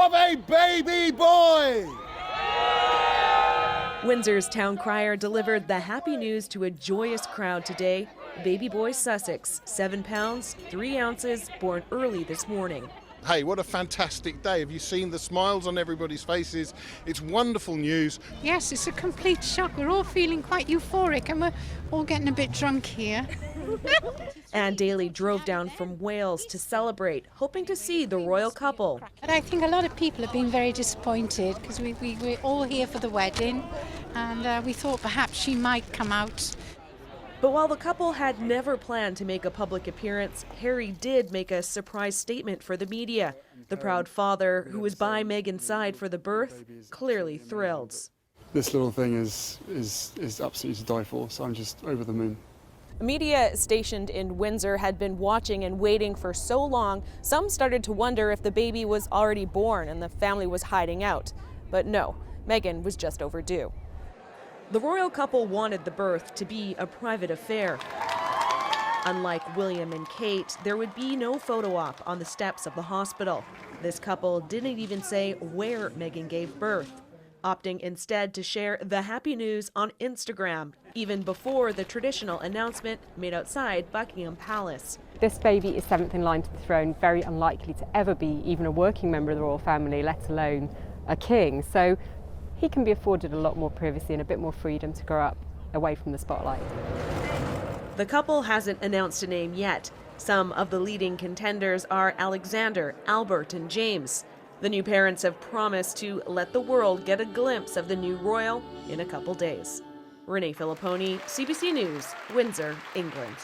of a baby boy. Windsor's town crier delivered the happy news to a joyous crowd today. Baby boy Sussex, 7 pounds, 3 ounces, born early this morning. Hey, what a fantastic day. Have you seen the smiles on everybody's faces? It's wonderful news. Yes, it's a complete shock. We're all feeling quite euphoric and we're all getting a bit drunk here. Anne Daly drove down from Wales to celebrate, hoping to see the royal couple. But I think a lot of people have been very disappointed because we're all here for the wedding and we thought perhaps she might come out. But while the couple had never planned to make a public appearance, Harry did make a surprise statement for the media. The proud father, who was by Meghan's side for the birth, clearly thrilled. This little thing is absolutely to die for, so I'm just over the moon. Media stationed in Windsor had been watching and waiting for so long, some started to wonder if the baby was already born and the family was hiding out. But no, Meghan was just overdue. The royal couple wanted the birth to be a private affair. Unlike William and Kate, there would be no photo op on the steps of the hospital. This couple didn't even say where Meghan gave birth, opting instead to share the happy news on Instagram, even before the traditional announcement made outside Buckingham Palace. This baby is 7th in line to the throne, very unlikely to ever be even a working member of the royal family, let alone a king. So he can be afforded a lot more privacy and a bit more freedom to grow up away from the spotlight. The couple hasn't announced a name yet. Some of the leading contenders are Alexander, Albert, and James. The new parents have promised to let the world get a glimpse of the new royal in a couple days. Renee Filipponi, CBC News, Windsor, England.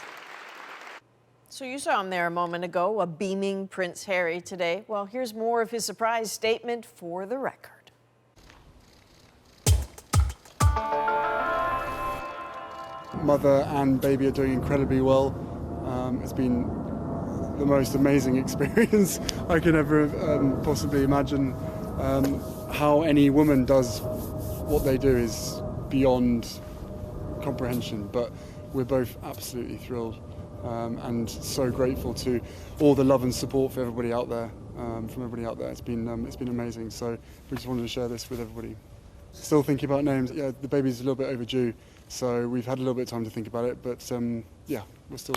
So you saw him there a moment ago, a beaming Prince Harry today. Well, here's more of his surprise statement for the record. Mother and baby are doing incredibly well. It's been the most amazing experience I could ever possibly imagine. How any woman does what they do is beyond comprehension, but we're both absolutely thrilled and so grateful to all the love and support for everybody out there, from everybody out there. It's been amazing, so we just wanted to share this with everybody. Still thinking about names. Yeah, the baby's a little bit overdue, so we've had a little bit of time to think about it, but yeah, we're still,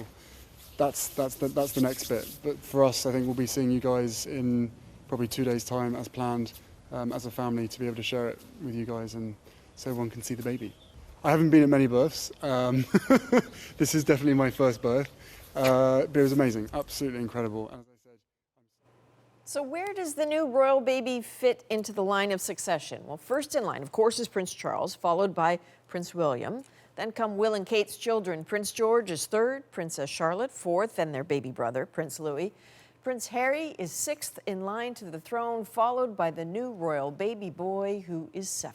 that's the next bit. But for us, I think we'll be seeing you guys in probably 2 days' time as planned, as a family, to be able to share it with you guys and so everyone can see the baby. I haven't been at many births. This is definitely my first birth, but it was amazing, absolutely incredible. And as I said, So where does the new royal baby fit into the line of succession? Well, first in line, of course, is Prince Charles, followed by Prince William. Then come Will and Kate's children. Prince George is third, Princess Charlotte fourth, and their baby brother, Prince Louis. Prince Harry is 6th in line to the throne, followed by the new royal baby boy, who is 7th.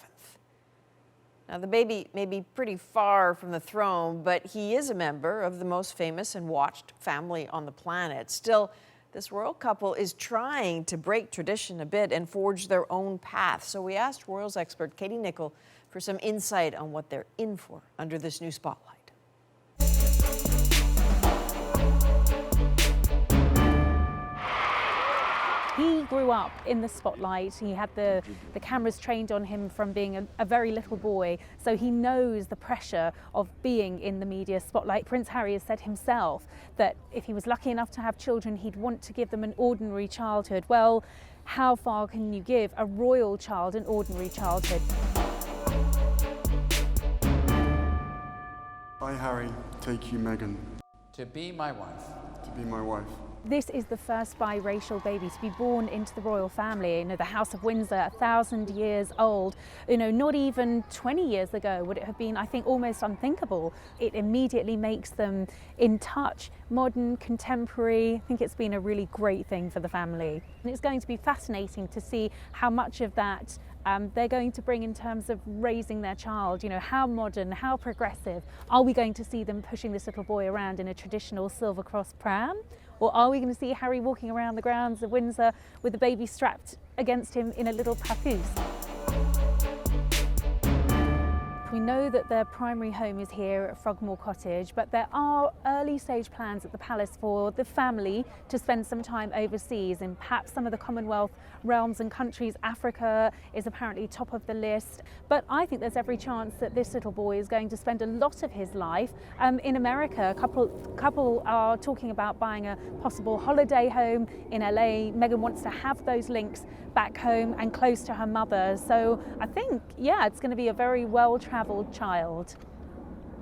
Now, the baby may be pretty far from the throne, but he is a member of the most famous and watched family on the planet. Still, this royal couple is trying to break tradition a bit and forge their own path. So we asked royals expert Katie Nicholl for some insight on what they're in for under this new spotlight. He grew up in the spotlight. He had the cameras trained on him from being a very little boy, so he knows the pressure of being in the media spotlight. Prince Harry has said himself that if he was lucky enough to have children, he'd want to give them an ordinary childhood. Well, how far can you give a royal child an ordinary childhood? I, Harry, take you, Meghan, to be my wife. to be my wife. This is the first biracial baby to be born into the royal family. You know, the House of Windsor, 1,000 years old. You know, not even 20 years ago would it have been, I think, almost unthinkable. It immediately makes them in touch, modern, contemporary. I think it's been a really great thing for the family. And it's going to be fascinating to see how much of that they're going to bring in terms of raising their child. You know, how modern, how progressive. Are we going to see them pushing this little boy around in a traditional Silver Cross pram? Or are we going to see Harry walking around the grounds of Windsor with the baby strapped against him in a little papoose? We know that their primary home is here at Frogmore Cottage, but there are early stage plans at the palace for the family to spend some time overseas in perhaps some of the Commonwealth realms and countries. Africa is apparently top of the list, but I think there's every chance that this little boy is going to spend a lot of his life in America. A couple are talking about buying a possible holiday home in LA. Meghan wants to have those links back home and close to her mother. So I think, yeah, it's going to be a very well-travelled child.